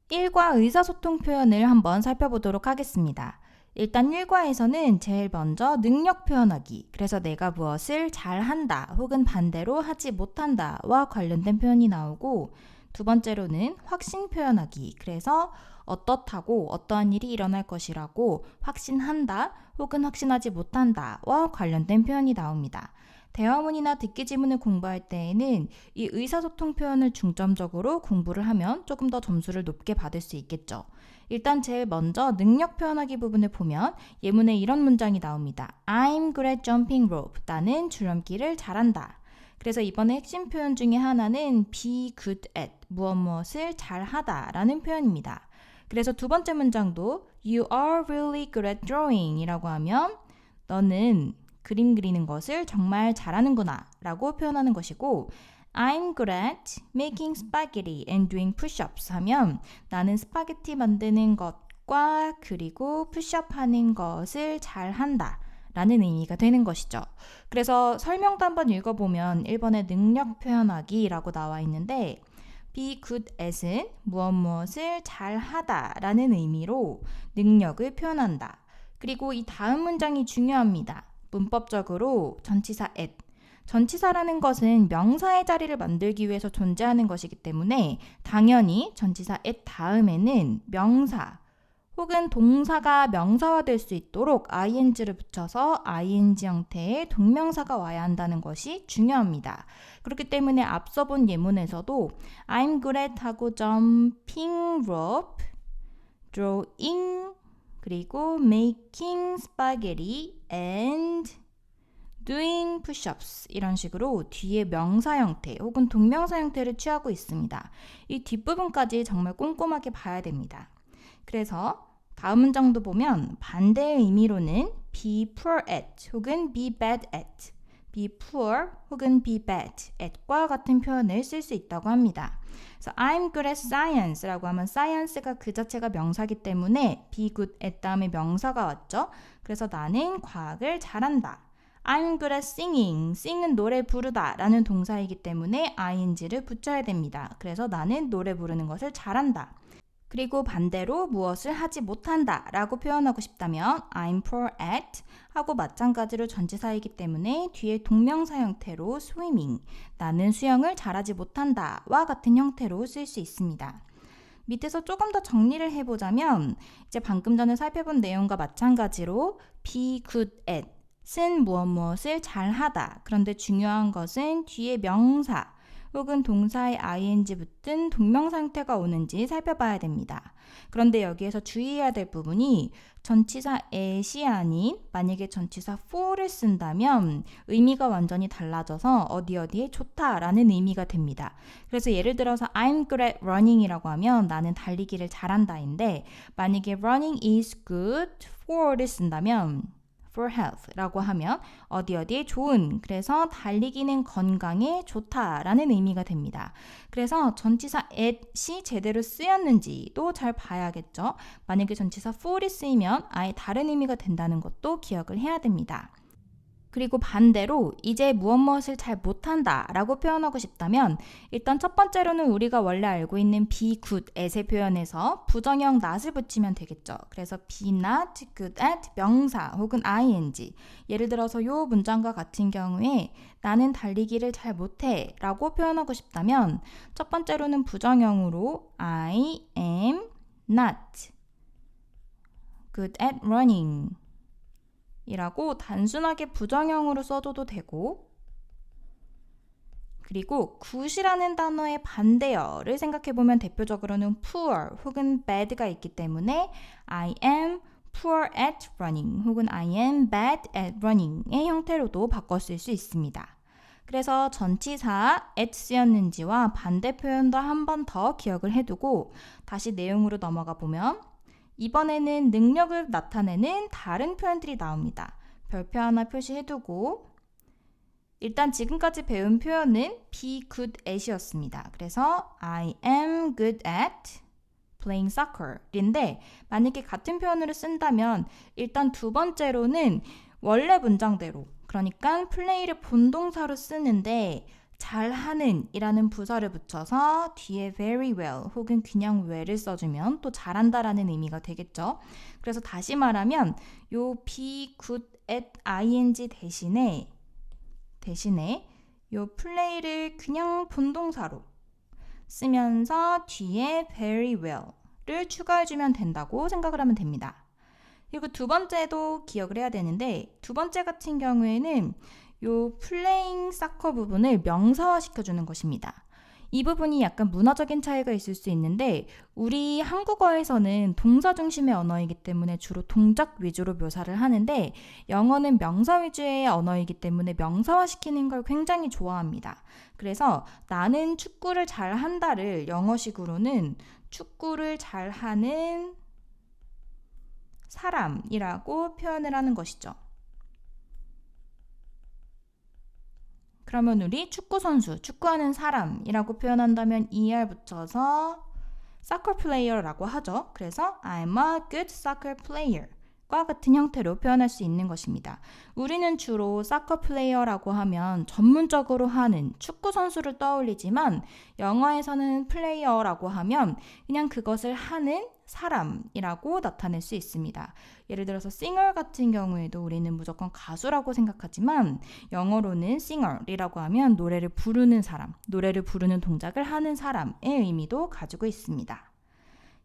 일과 의사소통 표현을 한번 살펴보도록 하겠습니다. 일단 일과에서는 제일 먼저 능력 표현하기, 그래서 내가 무엇을 잘한다 혹은 반대로 하지 못한다와 관련된 표현이 나오고, 두 번째로는 확신 표현하기, 그래서 어떻다고 어떠한 일이 일어날 것이라고 확신한다 혹은 확신하지 못한다와 관련된 표현이 나옵니다. 대화문이나 듣기 지문을 공부할 때에는 이 의사소통 표현을 중점적으로 공부를 하면 조금 더 점수를 높게 받을 수 있겠죠. 일단 제일 먼저 능력 표현하기 부분을 보면 예문에 이런 문장이 나옵니다. I'm good at jumping rope. 나는 줄넘기를 잘한다. 그래서 이번에 핵심 표현 중에 하나는 be good at, 무엇을 잘하다 라는 표현입니다. 그래서 두 번째 문장도 You are really good at drawing 이라고 하면 너는 그림 그리는 것을 정말 잘하는구나 라고 표현하는 것이고, I'm good at making spaghetti and doing push-ups 하면 나는 스파게티 만드는 것과 그리고 푸시업 하는 것을 잘한다 라는 의미가 되는 것이죠. 그래서 설명도 한번 읽어보면 1번에 능력 표현하기 라고 나와 있는데, be good at은 무엇을 잘하다 라는 의미로 능력을 표현한다. 그리고 이 다음 문장이 중요합니다. 문법적으로 전치사 at. 전치사라는 것은 명사의 자리를 만들기 위해서 존재하는 것이기 때문에 당연히 전치사 at 다음에는 명사 혹은 동사가 명사화될 수 있도록 ing를 붙여서 ing 형태의 동명사가 와야 한다는 것이 중요합니다. 그렇기 때문에 앞서 본 예문에서도 I'm good at 하고 jumping rope, drawing, 그리고 making spaghetti and doing push-ups 이런 식으로 뒤에 명사 형태 혹은 동명사 형태를 취하고 있습니다. 이 뒷부분까지 정말 꼼꼼하게 봐야 됩니다. 그래서 다음 문장도 보면 반대의 의미로는 be poor at 혹은 be bad at, be poor 혹은 be bad at과 같은 표현을 쓸 수 있다고 합니다. 그래서 I'm good at science라고 하면 science가 그 자체가 명사기 때문에 be good at 다음에 명사가 왔죠. 그래서 나는 과학을 잘한다. I'm good at singing. sing은 노래 부르다 라는 동사이기 때문에 ing를 붙여야 됩니다. 그래서 나는 노래 부르는 것을 잘한다. 그리고 반대로 무엇을 하지 못한다 라고 표현하고 싶다면 I'm poor at 하고 마찬가지로 전치사이기 때문에 뒤에 동명사 형태로 swimming, 나는 수영을 잘하지 못한다 와 같은 형태로 쓸 수 있습니다. 밑에서 조금 더 정리를 해보자면 이제 방금 전에 살펴본 내용과 마찬가지로 be good at 쓴 무엇을 잘하다. 그런데 중요한 것은 뒤에 명사 혹은 동사의 ing 붙은 동명사 형태가 오는지 살펴봐야 됩니다. 그런데 여기에서 주의해야 될 부분이 전치사 at이 아닌 만약에 전치사 for를 쓴다면 의미가 완전히 달라져서 어디에 좋다라는 의미가 됩니다. 그래서 예를 들어서 I'm good at running이라고 하면 나는 달리기를 잘한다인데 만약에 running is good for를 쓴다면 for health라고 하면 어디에 좋은, 그래서 달리기는 건강에 좋다라는 의미가 됩니다. 그래서 전치사 at이 제대로 쓰였는지도 잘 봐야겠죠. 만약에 전치사 for이 쓰이면 아예 다른 의미가 된다는 것도 기억을 해야 됩니다. 그리고 반대로 이제 무엇을 잘 못한다 라고 표현하고 싶다면 일단 첫 번째로는 우리가 원래 알고 있는 be good at의 표현에서 부정형 not을 붙이면 되겠죠. 그래서 be not good at 명사 혹은 ing. 예를 들어서 이 문장과 같은 경우에 나는 달리기를 잘 못해 라고 표현하고 싶다면 첫 번째로는 부정형으로 I am not good at running 이라고 단순하게 부정형으로 써줘도 되고, 그리고 good이라는 단어의 반대어를 생각해보면 대표적으로는 poor 혹은 bad가 있기 때문에 I am poor at running 혹은 I am bad at running의 형태로도 바꿔 쓸 수 있습니다. 그래서 전치사 at 쓰였는지와 반대 표현도 한 번 더 기억을 해두고 다시 내용으로 넘어가 보면 이번에는 능력을 나타내는 다른 표현들이 나옵니다. 별표 하나 표시해두고 일단 지금까지 배운 표현은 be good at이었습니다. 그래서 I am good at playing soccer인데 만약에 같은 표현으로 쓴다면 일단 두 번째로는 원래 문장대로 그러니까 play를 본동사로 쓰는데 잘하는 이라는 부사를 붙여서 뒤에 very well 혹은 그냥 well을 써주면 또 잘한다라는 의미가 되겠죠. 그래서 다시 말하면 요 be good at ing 대신에 요 play를 그냥 본동사로 쓰면서 뒤에 very well를 추가해주면 된다고 생각을 하면 됩니다. 그리고 두 번째도 기억을 해야 되는데 두 번째 같은 경우에는 요 playing soccer 부분을 명사화 시켜주는 것입니다. 이 부분이 약간 문화적인 차이가 있을 수 있는데 우리 한국어에서는 동사 중심의 언어이기 때문에 주로 동작 위주로 묘사를 하는데 영어는 명사 위주의 언어이기 때문에 명사화 시키는 걸 굉장히 좋아합니다. 그래서 나는 축구를 잘한다를 영어식으로는 축구를 잘하는 사람이라고 표현을 하는 것이죠. 그러면 우리 축구 선수, 축구하는 사람이라고 표현한다면 er 붙여서 soccer player라고 하죠. 그래서 I'm a good soccer player 과 같은 형태로 표현할 수 있는 것입니다. 우리는 주로 soccer player라고 하면 전문적으로 하는 축구 선수를 떠올리지만 영어에서는 player라고 하면 그냥 그것을 하는 사람이라고 나타낼 수 있습니다. 예를 들어서 singer 같은 경우에도 우리는 무조건 가수라고 생각하지만 영어로는 singer이라고 하면 노래를 부르는 사람, 노래를 부르는 동작을 하는 사람의 의미도 가지고 있습니다.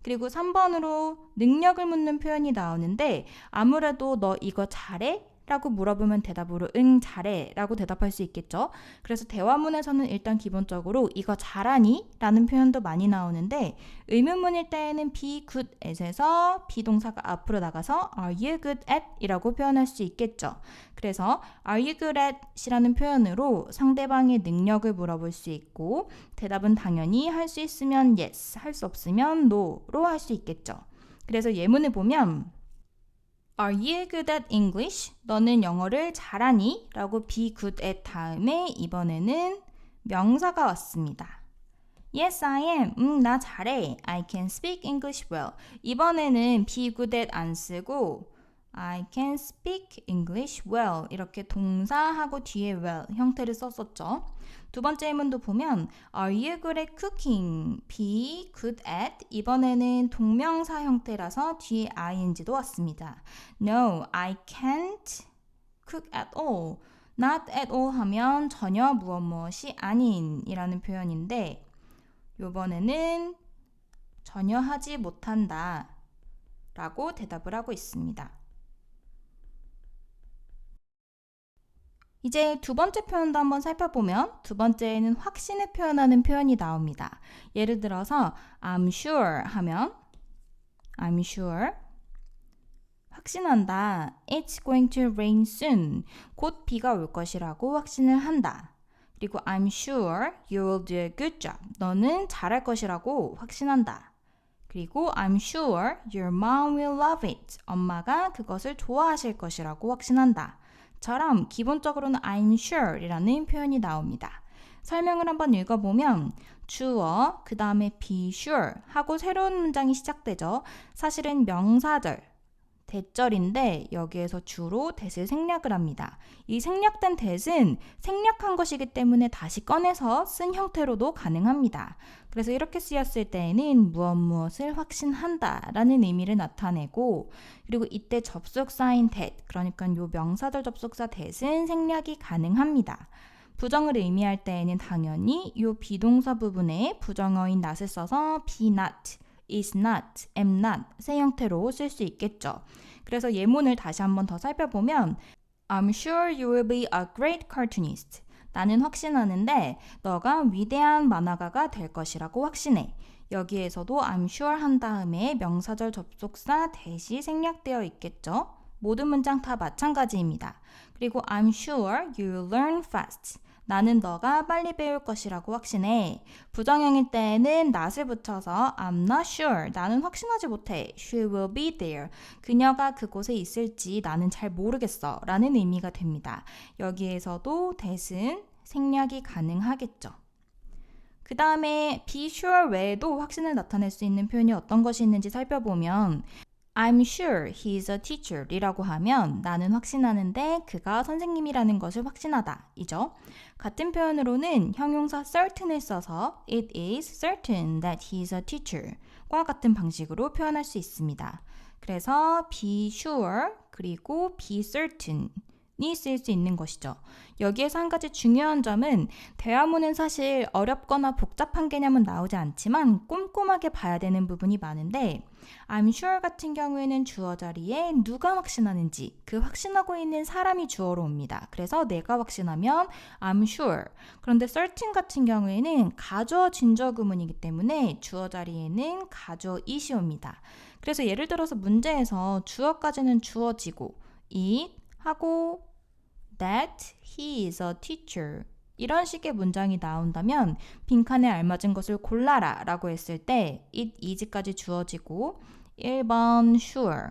그리고 3번으로 능력을 묻는 표현이 나오는데 아무래도 너 이거 잘해? 라고 물어보면 대답으로 응 잘해 라고 대답할 수 있겠죠. 그래서 대화문에서는 일단 기본적으로 이거 잘하니? 라는 표현도 많이 나오는데 의문문일 때에는 be good at에서 비동사가 앞으로 나가서 are you good at? 이라고 표현할 수 있겠죠. 그래서 are you good at? 이라는 표현으로 상대방의 능력을 물어볼 수 있고 대답은 당연히 할 수 있으면 yes, 할 수 없으면 no로 할 수 있겠죠. 그래서 예문을 보면 Are you good at English? 너는 영어를 잘하니? 라고 be good at 다음에 이번에는 명사가 왔습니다. Yes, I am. 나 잘해. I can speak English well. 이번에는 be good at 안 쓰고 I can speak English well. 이렇게 동사하고 뒤에 well 형태를 썼었죠. 두 번째 예문도 보면 Are you good at cooking? Be good at 이번에는 동명사 형태라서 뒤에 ing도 왔습니다. No, I can't cook at all. Not at all 하면 전혀 무엇이 아닌 이라는 표현인데 이번에는 전혀 하지 못한다 라고 대답을 하고 있습니다. 이제 두 번째 표현도 한번 살펴보면 두 번째에는 확신을 표현하는 표현이 나옵니다. 예를 들어서 I'm sure 하면 I'm sure 확신한다. It's going to rain soon. 곧 비가 올 것이라고 확신을 한다. 그리고 I'm sure you will do a good job. 너는 잘할 것이라고 확신한다. 그리고 I'm sure your mom will love it. 엄마가 그것을 좋아하실 것이라고 확신한다. 처럼 기본적으로는 I'm sure 이라는 표현이 나옵니다. 설명을 한번 읽어보면 주어, 그 다음에 be sure 하고 새로운 문장이 시작되죠. 사실은 명사절, 대절인데 여기에서 주로 that을 생략을 합니다. 이 생략된 that은 생략한 것이기 때문에 다시 꺼내서 쓴 형태로도 가능합니다. 그래서 이렇게 쓰였을 때에는 무엇을 확신한다 라는 의미를 나타내고 그리고 이때 접속사인 that, 그러니까 요 명사절 접속사 that은 생략이 가능합니다. 부정을 의미할 때에는 당연히 요 비동사 부분에 부정어인 not을 써서 be not, is not, am not 세 형태로 쓸 수 있겠죠. 그래서 예문을 다시 한번 더 살펴보면 I'm sure you will be a great cartoonist. 나는 확신하는데 너가 위대한 만화가가 될 것이라고 확신해. 여기에서도 I'm sure 한 다음에 명사절 접속사 that이 생략되어 있겠죠. 모든 문장 다 마찬가지입니다. 그리고 I'm sure you will learn fast. 나는 너가 빨리 배울 것이라고 확신해. 부정형일 때에는 not을 붙여서 I'm not sure. 나는 확신하지 못해. She will be there. 그녀가 그곳에 있을지 나는 잘 모르겠어. 라는 의미가 됩니다. 여기에서도 that은 생략이 가능하겠죠. 그 다음에 be sure 외에도 확신을 나타낼 수 있는 표현이 어떤 것이 있는지 살펴보면 I'm sure he's a teacher 이라고 하면 나는 확신하는데 그가 선생님이라는 것을 확신하다 이죠. 같은 표현으로는 형용사 certain을 써서 it is certain that he's a teacher 과 같은 방식으로 표현할 수 있습니다. 그래서 be sure 그리고 be certain 이 쓸 수 있는 것이죠. 여기에서 한 가지 중요한 점은 대화문은 사실 어렵거나 복잡한 개념은 나오지 않지만 꼼꼼하게 봐야 되는 부분이 많은데 I'm sure 같은 경우에는 주어 자리에 누가 확신하는지 그 확신하고 있는 사람이 주어로 옵니다. 그래서 내가 확신하면 I'm sure. 그런데 certain 같은 경우에는 가주어 진주어 구문이기 때문에 주어 자리에는 가주어 it이 옵니다. 그래서 예를 들어서 문제에서 주어까지는 주어지고 it 하고 that he is a teacher 이런 식의 문장이 나온다면 빈칸에 알맞은 것을 골라라 라고 했을 때 it is까지 주어지고 1번 sure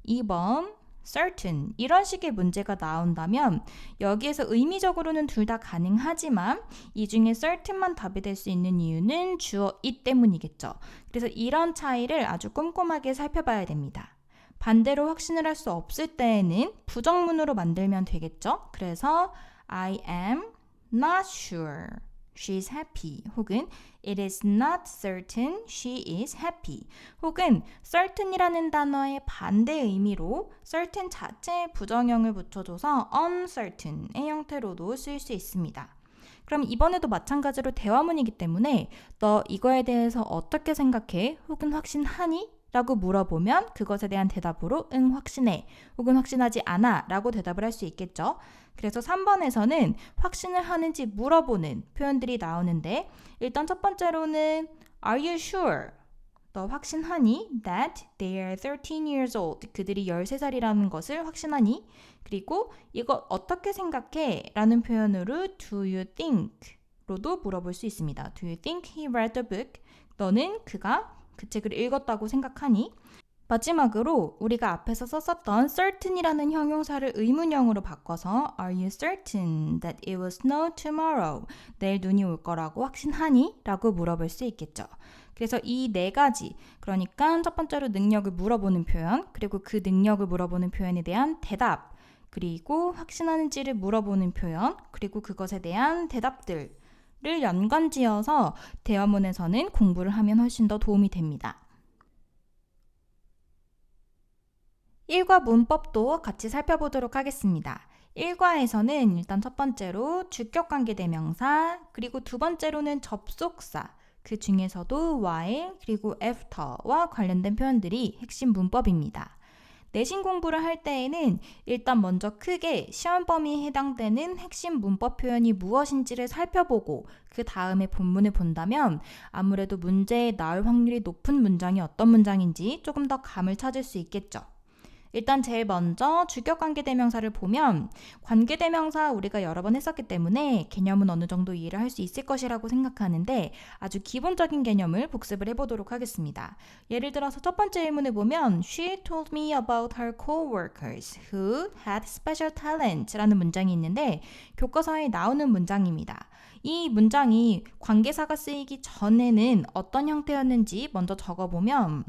2번 certain 이런 식의 문제가 나온다면 여기에서 의미적으로는 둘 다 가능하지만 이 중에 certain만 답이 될 수 있는 이유는 주어 it 때문이겠죠. 그래서 이런 차이를 아주 꼼꼼하게 살펴봐야 됩니다. 반대로 확신을 할 수 없을 때에는 부정문으로 만들면 되겠죠. 그래서 I am not sure she's happy 혹은 it is not certain she is happy 혹은 certain이라는 단어의 반대 의미로 certain 자체에 부정형을 붙여줘서 uncertain의 형태로도 쓰일 수 있습니다. 그럼 이번에도 마찬가지로 대화문이기 때문에 너 이거에 대해서 어떻게 생각해? 혹은 확신하니? 라고 물어보면 그것에 대한 대답으로 응 확신해 혹은 확신하지 않아 라고 대답을 할 수 있겠죠. 그래서 3번에서는 확신을 하는지 물어보는 표현들이 나오는데 일단 첫 번째로는 Are you sure? 너 확신하니? That they are 13 years old. 그들이 13살이라는 것을 확신하니? 그리고 이거 어떻게 생각해? 라는 표현으로 Do you think? 로도 물어볼 수 있습니다. Do you think he read the book? 너는 그가 그 책을 읽었다고 생각하니? 마지막으로 우리가 앞에서 썼었던 certain이라는 형용사를 의문형으로 바꿔서 Are you certain that it will snow tomorrow? 내일 눈이 올 거라고 확신하니? 라고 물어볼 수 있겠죠. 그래서 이 네 가지, 그러니까 첫 번째로 능력을 물어보는 표현, 그리고 그 능력을 물어보는 표현에 대한 대답, 그리고 확신하는지를 물어보는 표현, 그리고 그것에 대한 대답들 를 연관지어서 대화문에서는 공부를 하면 훨씬 더 도움이 됩니다. 1과 문법도 같이 살펴보도록 하겠습니다. 1과에서는 일단 첫 번째로 주격관계대명사, 그리고 두 번째로는 접속사, 그 중에서도 while, 그리고 after와 관련된 표현들이 핵심 문법입니다. 내신 공부를 할 때에는 일단 먼저 크게 시험 범위에 해당되는 핵심 문법 표현이 무엇인지를 살펴보고 그 다음에 본문을 본다면 아무래도 문제에 나올 확률이 높은 문장이 어떤 문장인지 조금 더 감을 찾을 수 있겠죠. 일단 제일 먼저 주격관계대명사를 보면 관계대명사 우리가 여러 번 했었기 때문에 개념은 어느 정도 이해를 할 수 있을 것이라고 생각하는데 아주 기본적인 개념을 복습을 해보도록 하겠습니다. 예를 들어서 첫 번째 질문을 보면 She told me about her co-workers who had special talent 라는 문장이 있는데 교과서에 나오는 문장입니다. 이 문장이 관계사가 쓰이기 전에는 어떤 형태였는지 먼저 적어보면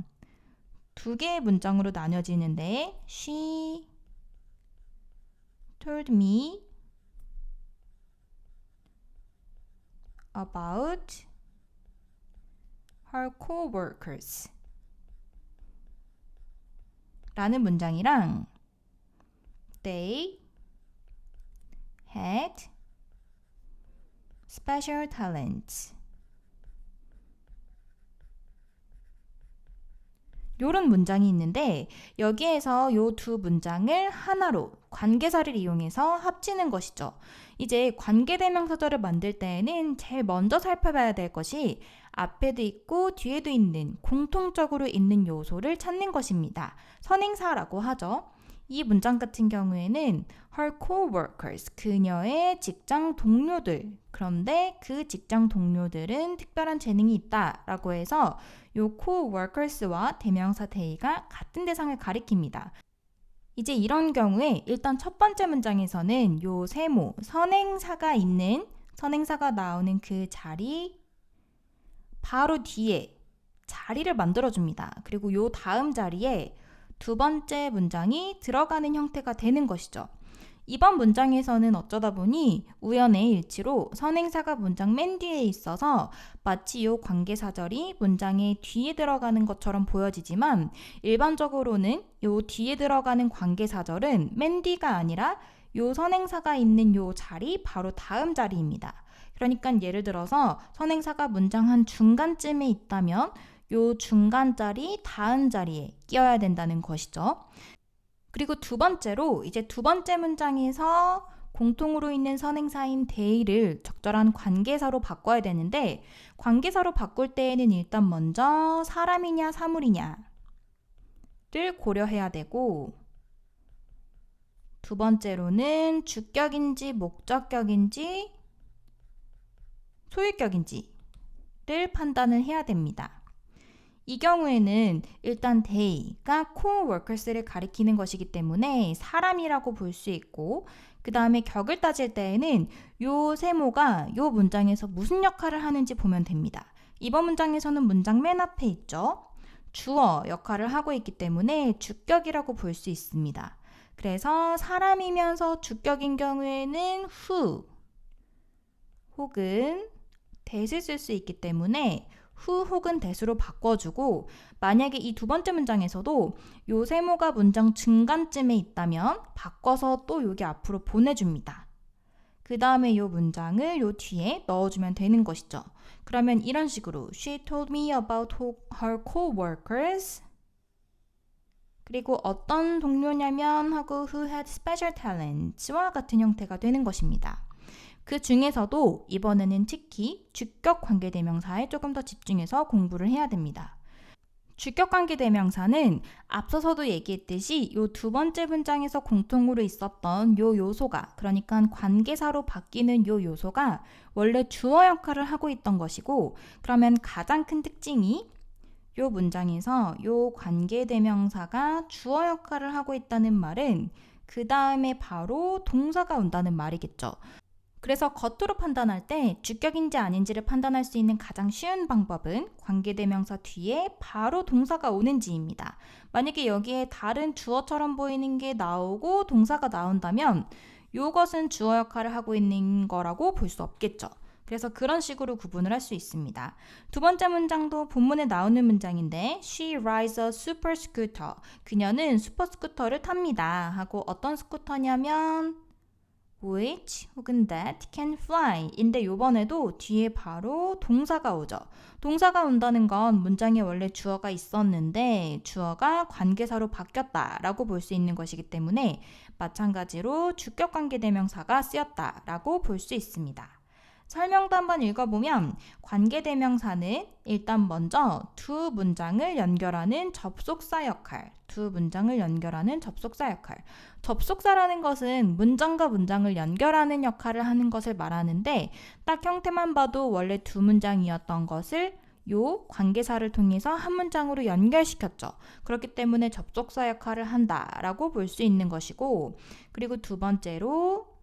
두 개의 문장으로 나뉘어지는데 She told me about her co-workers 라는 문장이랑 They had special talents 요런 문장이 있는데 여기에서 요 두 문장을 하나로 관계사를 이용해서 합치는 것이죠. 이제 관계대명사절을 만들 때에는 제일 먼저 살펴봐야 될 것이 앞에도 있고 뒤에도 있는 공통적으로 있는 요소를 찾는 것입니다. 선행사라고 하죠. 이 문장 같은 경우에는 her co-workers, 그녀의 직장 동료들. 그런데 그 직장 동료들은 특별한 재능이 있다라고 해서 요 co-workers와 대명사 they가 같은 대상을 가리킵니다. 이제 이런 경우에 일단 첫 번째 문장에서는 요 세모, 선행사가 있는, 선행사가 나오는 그 자리 바로 뒤에 자리를 만들어줍니다. 그리고 요 다음 자리에 두 번째 문장이 들어가는 형태가 되는 것이죠. 이번 문장에서는 어쩌다 보니 우연의 일치로 선행사가 문장 맨 뒤에 있어서 마치 요 관계사절이 문장의 뒤에 들어가는 것처럼 보여지지만 일반적으로는 요 뒤에 들어가는 관계사절은 맨 뒤가 아니라 요 선행사가 있는 요 자리 바로 다음 자리입니다. 그러니까 예를 들어서 선행사가 문장 한 중간쯤에 있다면 요 중간 자리 다음 자리에 끼어야 된다는 것이죠. 그리고 두 번째로 이제 두 번째 문장에서 공통으로 있는 선행사인 they를 적절한 관계사로 바꿔야 되는데 관계사로 바꿀 때에는 일단 먼저 사람이냐 사물이냐를 고려해야 되고 두 번째로는 주격인지 목적격인지 소유격인지를 판단을 해야 됩니다. 이 경우에는 일단 they가 co-workers를 가리키는 것이기 때문에 사람이라고 볼 수 있고 그 다음에 격을 따질 때에는 요 세모가 요 문장에서 무슨 역할을 하는지 보면 됩니다. 이번 문장에서는 문장 맨 앞에 있죠. 주어 역할을 하고 있기 때문에 주격이라고 볼 수 있습니다. 그래서 사람이면서 주격인 경우에는 who 혹은 that을 쓸 수 있기 때문에 who 혹은 that으로 바꿔주고 만약에 이 두 번째 문장에서도 요 세모가 문장 중간쯤에 있다면 바꿔서 또 여기 앞으로 보내줍니다. 그 다음에 요 문장을 요 뒤에 넣어주면 되는 것이죠. 그러면 이런 식으로 She told me about her co-workers 그리고 어떤 동료냐면 하고 who had special talents와 같은 형태가 되는 것입니다. 그 중에서도 이번에는 특히 주격 관계대명사에 조금 더 집중해서 공부를 해야 됩니다. 주격 관계대명사는 앞서서도 얘기했듯이 요 두 번째 문장에서 공통으로 있었던 요 요소가 그러니까 관계사로 바뀌는 요 요소가 원래 주어 역할을 하고 있던 것이고 그러면 가장 큰 특징이 요 문장에서 요 관계대명사가 주어 역할을 하고 있다는 말은 그 다음에 바로 동사가 온다는 말이겠죠. 그래서 겉으로 판단할 때 주격인지 아닌지를 판단할 수 있는 가장 쉬운 방법은 관계대명사 뒤에 바로 동사가 오는지입니다. 만약에 여기에 다른 주어처럼 보이는 게 나오고 동사가 나온다면 이것은 주어 역할을 하고 있는 거라고 볼 수 없겠죠. 그래서 그런 식으로 구분을 할 수 있습니다. 두 번째 문장도 본문에 나오는 문장인데 She rides a super scooter. 그녀는 슈퍼 스쿠터를 탑니다. 하고 어떤 스쿠터냐면 which 혹은 that can fly 인데 요번에도 뒤에 바로 동사가 오죠. 동사가 온다는 건 문장에 원래 주어가 있었는데 주어가 관계사로 바뀌었다라고 볼 수 있는 것이기 때문에 마찬가지로 주격관계대명사가 쓰였다라고 볼 수 있습니다. 설명도 한번 읽어보면 관계대명사는 일단 먼저 두 문장을 연결하는 접속사 역할, 접속사라는 것은 문장과 문장을 연결하는 역할을 하는 것을 말하는데 딱 형태만 봐도 원래 두 문장이었던 것을 요 관계사를 통해서 한 문장으로 연결시켰죠. 그렇기 때문에 접속사 역할을 한다라고 볼 수 있는 것이고 그리고 두 번째로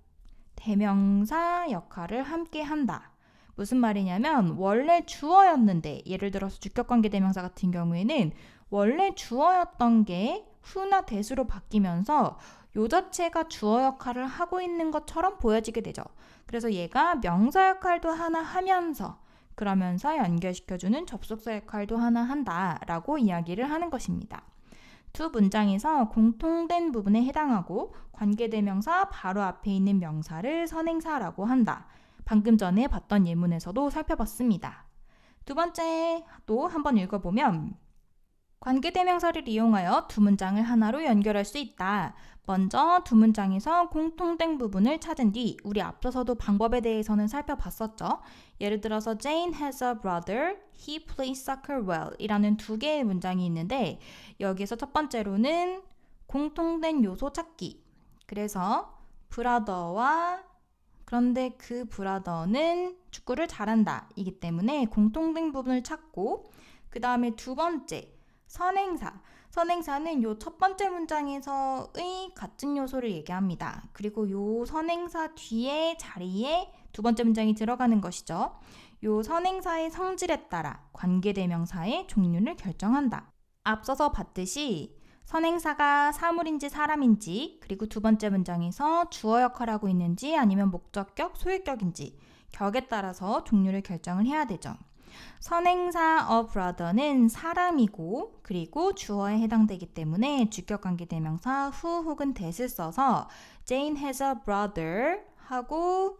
대명사 역할을 함께 한다. 무슨 말이냐면 원래 주어였는데 예를 들어서 주격관계대명사 같은 경우에는 원래 주어였던 게 who나 that으로 바뀌면서 요 자체가 주어 역할을 하고 있는 것처럼 보여지게 되죠. 그래서 얘가 명사 역할도 하나 하면서 그러면서 연결시켜주는 접속사 역할도 하나 한다라고 이야기를 하는 것입니다. 두 문장에서 공통된 부분에 해당하고 관계대명사 바로 앞에 있는 명사를 선행사라고 한다. 방금 전에 봤던 예문에서도 살펴봤습니다. 두 번째도 한번 읽어보면 관계대명사를 이용하여 두 문장을 하나로 연결할 수 있다. 먼저 두 문장에서 공통된 부분을 찾은 뒤 우리 앞서서도 방법에 대해서는 살펴봤었죠. 예를 들어서 Jane has a brother, he plays soccer well 이라는 두 개의 문장이 있는데 여기서 첫 번째로는 공통된 요소 찾기. 그래서 brother와 그런데 그 brother는 축구를 잘한다 이기 때문에 공통된 부분을 찾고 그 다음에 두 번째 선행사는 요 첫 번째 문장에서의 같은 요소를 얘기합니다. 그리고 요 선행사 뒤에 자리에 두 번째 문장이 들어가는 것이죠. 요 선행사의 성질에 따라 관계대명사의 종류를 결정한다. 앞서서 봤듯이 선행사가 사물인지 사람인지, 그리고 두 번째 문장에서 주어 역할을 하고 있는지 아니면 목적격, 소유격인지 격에 따라서 종류를 결정을 해야 되죠. 선행사 a brother는 사람이고, 그리고 주어에 해당되기 때문에 주격관계대명사 who 혹은 that을 써서 Jane has a brother 하고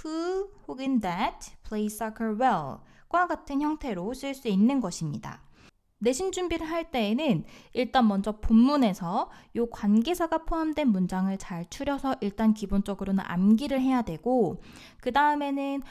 who 혹은 that plays soccer well 과 같은 형태로 쓸 수 있는 것입니다. 내신 준비를 할 때에는 일단 먼저 본문에서 요 관계사가 포함된 문장을 잘 추려서 일단 기본적으로는 암기를 해야 되고, 그 다음에는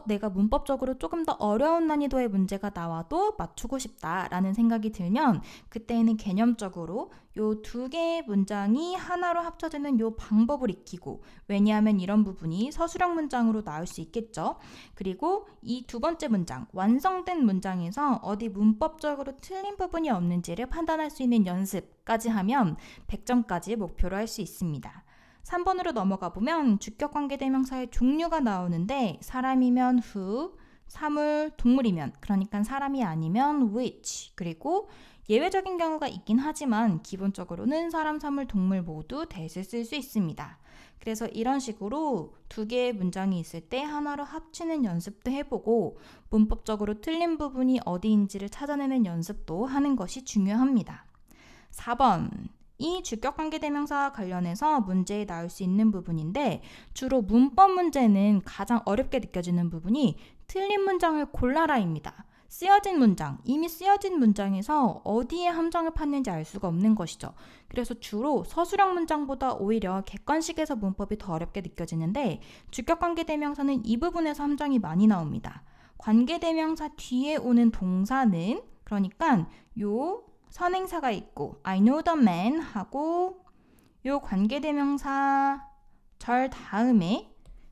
내가 문법적으로 조금 더 어려운 난이도의 문제가 나와도 맞추고 싶다라는 생각이 들면 그때는 개념적으로 요 두 개의 문장이 하나로 합쳐지는 요 방법을 익히고, 왜냐하면 이런 부분이 서술형 문장으로 나올 수 있겠죠. 그리고 이 두 번째 문장, 완성된 문장에서 어디 문법적으로 틀린 부분이 없는지를 판단할 수 있는 연습까지 하면 100점까지 목표로 할 수 있습니다. 3번으로 넘어가 보면 주격관계대명사의 종류가 나오는데, 사람이면 who, 사물, 동물이면, 그러니까 사람이 아니면 which, 그리고 예외적인 경우가 있긴 하지만 기본적으로는 사람, 사물, 동물 모두 that을 쓸 수 있습니다. 그래서 이런 식으로 두 개의 문장이 있을 때 하나로 합치는 연습도 해보고, 문법적으로 틀린 부분이 어디인지를 찾아내는 연습도 하는 것이 중요합니다. 4번. 이 주격관계대명사와 관련해서 문제에 나올 수 있는 부분인데, 주로 문법 문제는 가장 어렵게 느껴지는 부분이 틀린 문장을 골라라입니다. 쓰여진 문장, 이미 쓰여진 문장에서 어디에 함정을 팠는지 알 수가 없는 것이죠. 그래서 주로 서술형 문장보다 오히려 객관식에서 문법이 더 어렵게 느껴지는데, 주격관계대명사는 이 부분에서 함정이 많이 나옵니다. 관계대명사 뒤에 오는 동사는, 그러니까 요 선행사가 있고 I know the man 하고 요 관계대명사 절 다음에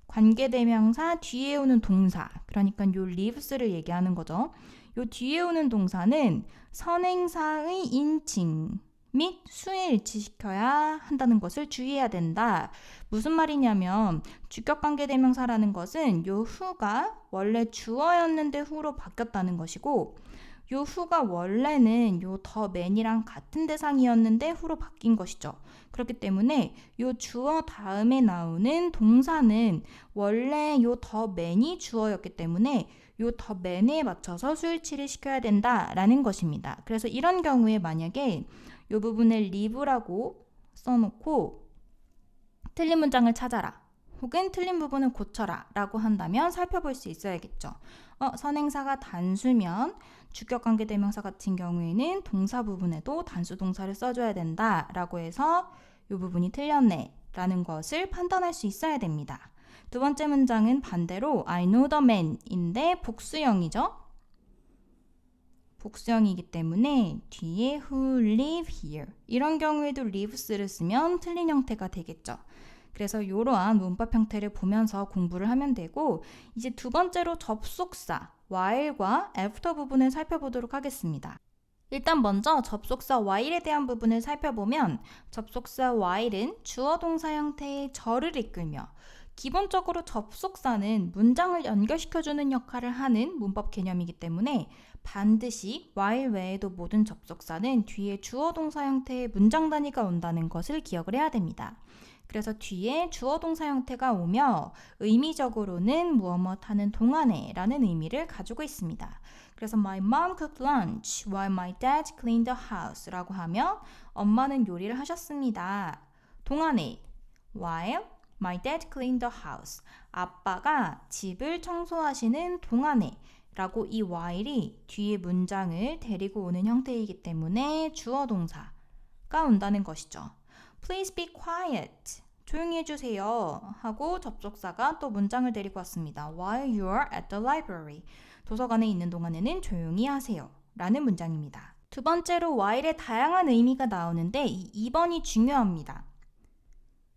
관계대명사 뒤에 오는 동사, 그러니까 요 lives를 얘기하는 거죠. 요 뒤에 오는 동사는 선행사의 인칭 및 수에 일치시켜야 한다는 것을 주의해야 된다. 무슨 말이냐면 주격관계대명사라는 것은 요 who가 원래 주어였는데 who로 바뀌었다는 것이고, 요 who가 원래는 요 the man이랑 같은 대상이었는데 who로 바뀐 것이죠. 그렇기 때문에 요 주어 다음에 나오는 동사는 원래 요 the man이 주어였기 때문에 요 the man에 맞춰서 수일치를 시켜야 된다라는 것입니다. 그래서 이런 경우에 만약에 요 부분을 leave라고 써놓고 틀린 문장을 찾아라 혹은 틀린 부분을 고쳐라 라고 한다면 살펴볼 수 있어야겠죠. 선행사가 단수면 주격관계대명사 같은 경우에는 동사 부분에도 단수 동사를 써줘야 된다 라고 해서 이 부분이 틀렸네 라는 것을 판단할 수 있어야 됩니다. 두 번째 문장은 반대로 I know the man 인데 복수형이죠. 복수형이기 때문에 뒤에 who live here 이런 경우에도 lives를 쓰면 틀린 형태가 되겠죠. 그래서 이러한 문법 형태를 보면서 공부를 하면 되고, 이제 두 번째로 접속사 while과 after 부분을 살펴보도록 하겠습니다. 일단 먼저 접속사 while에 대한 부분을 살펴보면, 접속사 while은 주어 동사 형태의 절을 이끌며, 기본적으로 접속사는 문장을 연결시켜주는 역할을 하는 문법 개념이기 때문에 반드시 while 외에도 모든 접속사는 뒤에 주어 동사 형태의 문장 단위가 온다는 것을 기억을 해야 됩니다. 그래서 뒤에 주어 동사 형태가 오며 의미적으로는 무엇 하는 동안에 라는 의미를 가지고 있습니다. 그래서 My mom cooked lunch while my dad cleaned the house 라고 하며 엄마는 요리를 하셨습니다. 동안에 while my dad cleaned the house, 아빠가 집을 청소하시는 동안에 라고 이 while이 뒤에 문장을 데리고 오는 형태이기 때문에 주어 동사가 온다는 것이죠. Please be quiet. 조용히 해주세요. 하고 접속사가 또 문장을 데리고 왔습니다. While you are at the library. 도서관에 있는 동안에는 조용히 하세요. 라는 문장입니다. 두 번째로 while의 다양한 의미가 나오는데 이 2번이 중요합니다.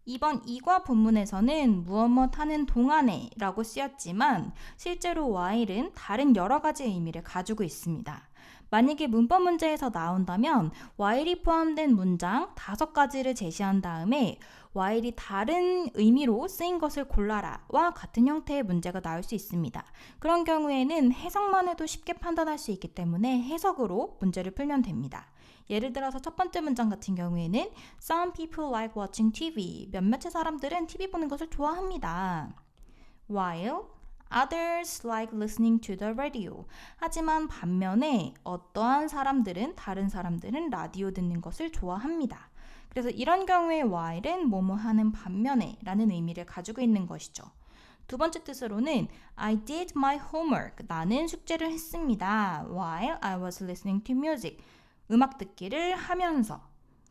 이번 이과 본문에서는 무엇 하는 동안에 라고 쓰였지만 실제로 while은 다른 여러 가지 의미를 가지고 있습니다. 만약에 문법 문제에서 나온다면 while이 포함된 문장 5가지를 제시한 다음에 while이 다른 의미로 쓰인 것을 골라라 와 같은 형태의 문제가 나올 수 있습니다. 그런 경우에는 해석만 해도 쉽게 판단할 수 있기 때문에 해석으로 문제를 풀면 됩니다. 예를 들어서 첫 번째 문장 같은 경우에는 Some people like watching TV. 몇몇의 사람들은 TV 보는 것을 좋아합니다. While others like listening to the radio. 하지만 반면에 어떠한 사람들은, 다른 사람들은 라디오 듣는 것을 좋아합니다. 그래서 이런 경우에 while은 뭐뭐 하는 반면에 라는 의미를 가지고 있는 것이죠. 두 번째 뜻으로는 I did my homework. 나는 숙제를 했습니다. While I was listening to music. 음악 듣기를 하면서.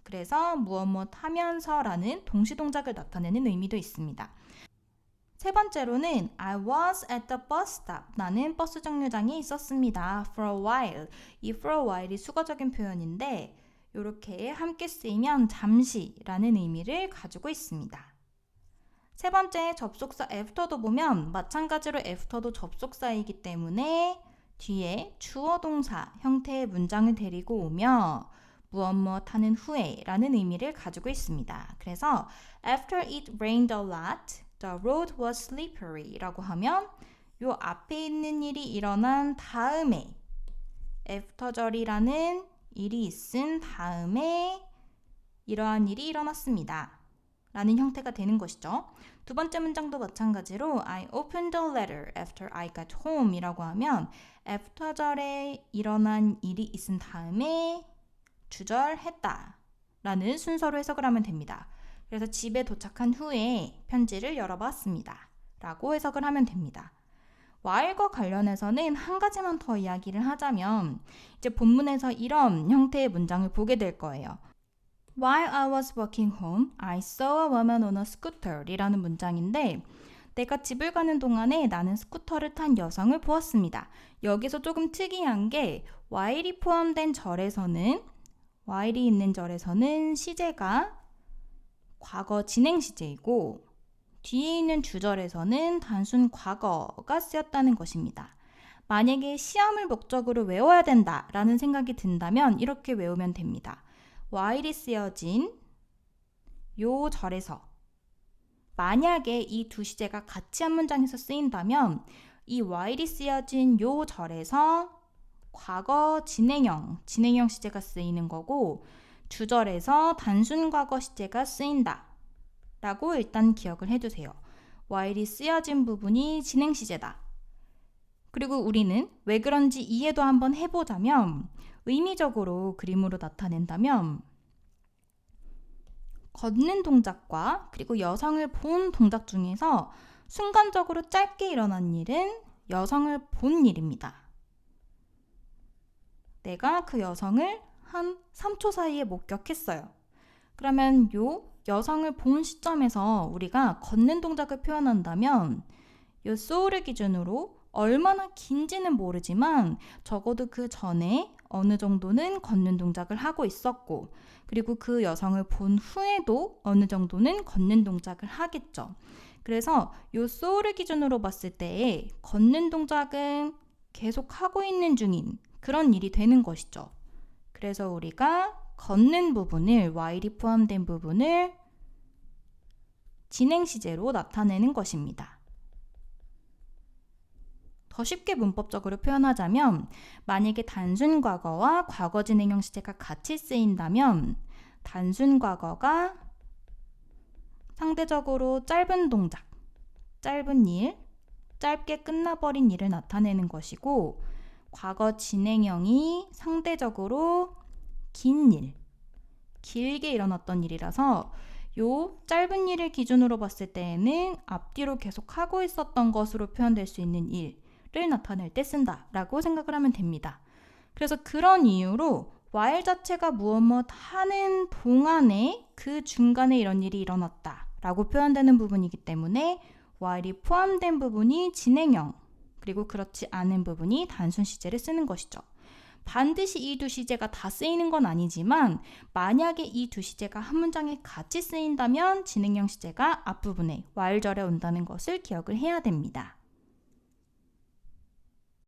그래서 무엇 하면서라는 동시동작을 나타내는 의미도 있습니다. 세 번째로는 I was at the bus stop. 나는 버스 정류장에 있었습니다. For a while. 이 for a while이 수거적인 표현인데 이렇게 함께 쓰이면 잠시라는 의미를 가지고 있습니다. 세 번째 접속사 after도 보면 마찬가지로 after도 접속사이기 때문에 뒤에 주어 동사 형태의 문장을 데리고 오며 무엇 하는 후에 라는 의미를 가지고 있습니다. 그래서 After it rained a lot, the road was slippery 라고 하면 요 앞에 있는 일이 일어난 다음에 after절이라는 일이 있은 다음에 이러한 일이 일어났습니다. 라는 형태가 되는 것이죠. 두 번째 문장도 마찬가지로 I opened the letter after I got home 이라고 하면 after절에 일어난 일이 있은 다음에 주절했다 라는 순서로 해석을 하면 됩니다. 그래서 집에 도착한 후에 편지를 열어봤습니다 라고 해석을 하면 됩니다. while과 관련해서는 한 가지만 더 이야기를 하자면 이제 본문에서 이런 형태의 문장을 보게 될 거예요. While I was walking home, I saw a woman on a scooter 이라는 문장인데 내가 집을 가는 동안에 나는 스쿠터를 탄 여성을 보았습니다. 여기서 조금 특이한 게 while이 포함된 절에서는 while이 있는 절에서는 시제가 과거 진행 시제이고 뒤에 있는 주절에서는 단순 과거가 쓰였다는 것입니다. 만약에 시험을 목적으로 외워야 된다라는 생각이 든다면 이렇게 외우면 됩니다. while이 쓰여진 요 절에서 만약에 이 두 시제가 같이 한 문장에서 쓰인다면 이 while이 쓰여진 요 절에서 과거 진행형 시제가 쓰이는 거고 주절에서 단순 과거 시제가 쓰인다 라고 일단 기억을 해두세요. while이 쓰여진 부분이 진행 시제다. 그리고 우리는 왜 그런지 이해도 한번 해보자면 의미적으로 그림으로 나타낸다면 걷는 동작과 그리고 여성을 본 동작 중에서 순간적으로 짧게 일어난 일은 여성을 본 일입니다. 내가 그 여성을 한 3초 사이에 목격했어요. 그러면 요 여성을 본 시점에서 우리가 걷는 동작을 표현한다면 요 so를 기준으로 얼마나 긴지는 모르지만 적어도 그 전에 어느 정도는 걷는 동작을 하고 있었고 그리고 그 여성을 본 후에도 어느 정도는 걷는 동작을 하겠죠. 그래서 요 so를 기준으로 봤을 때 걷는 동작은 계속 하고 있는 중인 그런 일이 되는 것이죠. 그래서 우리가 걷는 부분을 while이 포함된 부분을 진행 시제로 나타내는 것입니다. 더 쉽게 문법적으로 표현하자면 만약에 단순 과거와 과거 진행형 시제가 같이 쓰인다면 단순 과거가 상대적으로 짧은 동작, 짧은 일, 짧게 끝나버린 일을 나타내는 것이고 과거 진행형이 상대적으로 긴 일, 길게 일어났던 일이라서 요 짧은 일을 기준으로 봤을 때에는 앞뒤로 계속 하고 있었던 것으로 표현될 수 있는 일을 나타낼 때 쓴다 라고 생각을 하면 됩니다. 그래서 그런 이유로 while 자체가 무엇 하는 동안에 그 중간에 이런 일이 일어났다 라고 표현되는 부분이기 때문에 while이 포함된 부분이 진행형 그리고 그렇지 않은 부분이 단순 시제를 쓰는 것이죠. 반드시 이 두 시제가 다 쓰이는 건 아니지만 만약에 이 두 시제가 한 문장에 같이 쓰인다면 진행형 시제가 앞부분에 while절에 온다는 것을 기억을 해야 됩니다.